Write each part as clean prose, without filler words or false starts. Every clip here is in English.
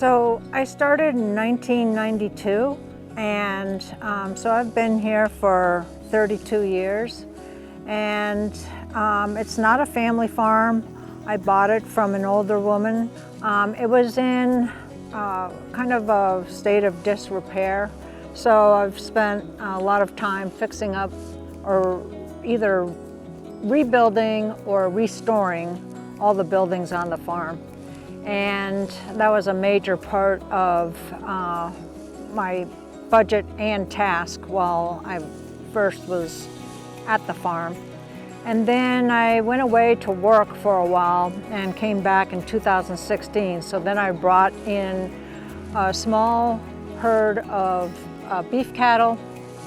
So I started in 1992, and so I've been here for 32 years. And it's not a family farm. I bought it from an older woman. It was in kind of a state of disrepair. So I've spent a lot of time fixing up or either rebuilding or restoring all the buildings on the farm. And that was a major part of my budget and task while I first was at the farm. And then I went away to work for a while and came back in 2016. So then I brought in a small herd of beef cattle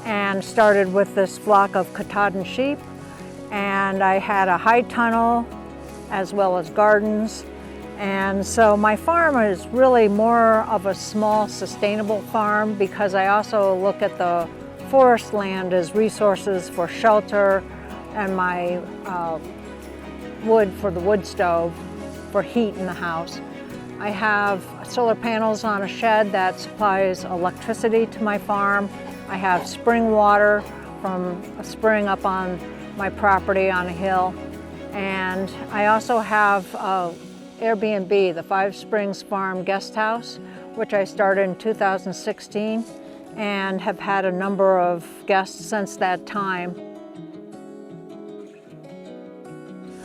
and started with this flock of Katahdin sheep. And I had a high tunnel as well as gardens. And so my farm is really more of a small sustainable farm because I also look at the forest land as resources for shelter and my wood for the wood stove for heat in the house. I have solar panels on a shed that supplies electricity to my farm. I have spring water from a spring up on my property on a hill. And I also have Airbnb, the Five Springs Farm Guesthouse, which I started in 2016 and have had a number of guests since that time.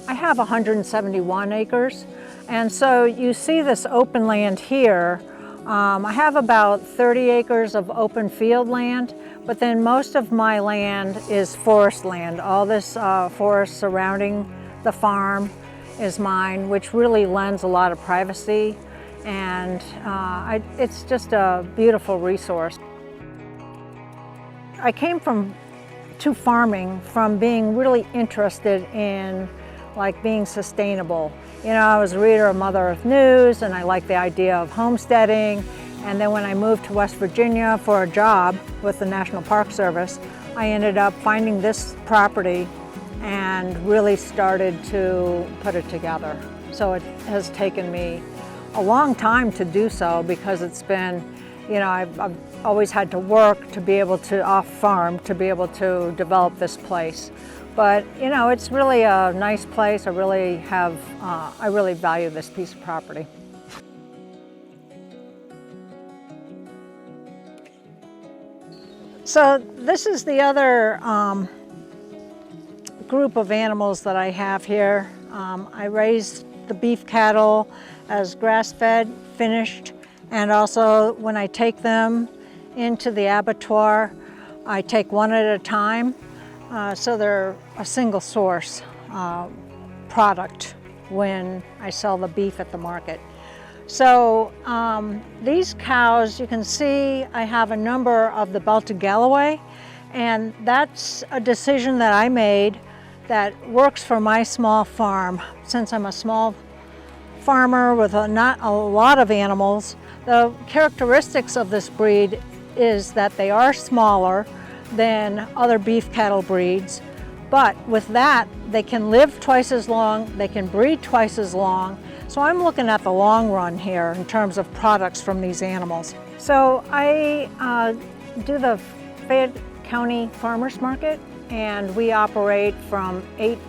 I have 171 acres, and so you see this open land here. I have about 30 acres of open field land, but then most of my land is forest land. All this forest surrounding the farm is mine, which really lends a lot of privacy, and it's just a beautiful resource. I came to farming from being really interested in being sustainable. You know, I was a reader of Mother Earth News, and I liked the idea of homesteading. And then when I moved to West Virginia for a job with the National Park Service, I ended up finding this property and really started to put it together. So it has taken me a long time to do so because it's been, you know, I've always had to work to be able to off-farm, to be able to develop this place. But, you know, it's really a nice place. I really value this piece of property. So this is the other group of animals that I have here. I raise the beef cattle as grass-fed, finished, and also when I take them into the abattoir, I take one at a time. So they're a single source product when I sell the beef at the market. So these cows, you can see I have a number of the Belted Galloway, and that's a decision that I made that works for my small farm. Since I'm a small farmer with not a lot of animals, the characteristics of this breed is that they are smaller than other beef cattle breeds, but with that they can live twice as long, they can breed twice as long. So I'm looking at the long run here in terms of products from these animals. So I do the Fayette County Farmers Market, and we operate from 8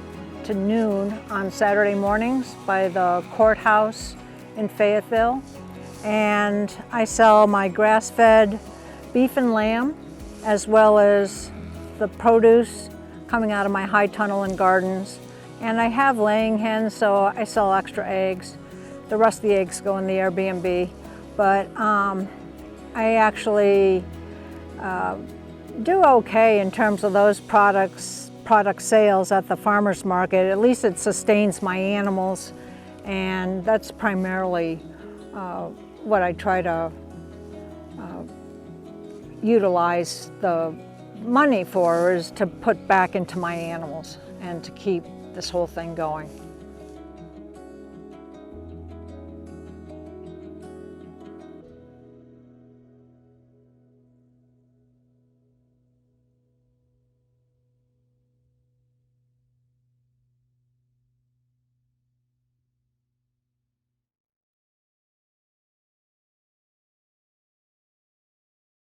to noon on Saturday mornings by the courthouse in Fayetteville. And I sell my grass-fed beef and lamb, as well as the produce coming out of my high tunnel and gardens. And I have laying hens, so I sell extra eggs. The rest of the eggs go in the Airbnb. But I actually do okay in terms of those product sales at the farmer's market. At least it sustains my animals, and that's primarily what I try to utilize the money for, is to put back into my animals and to keep this whole thing going.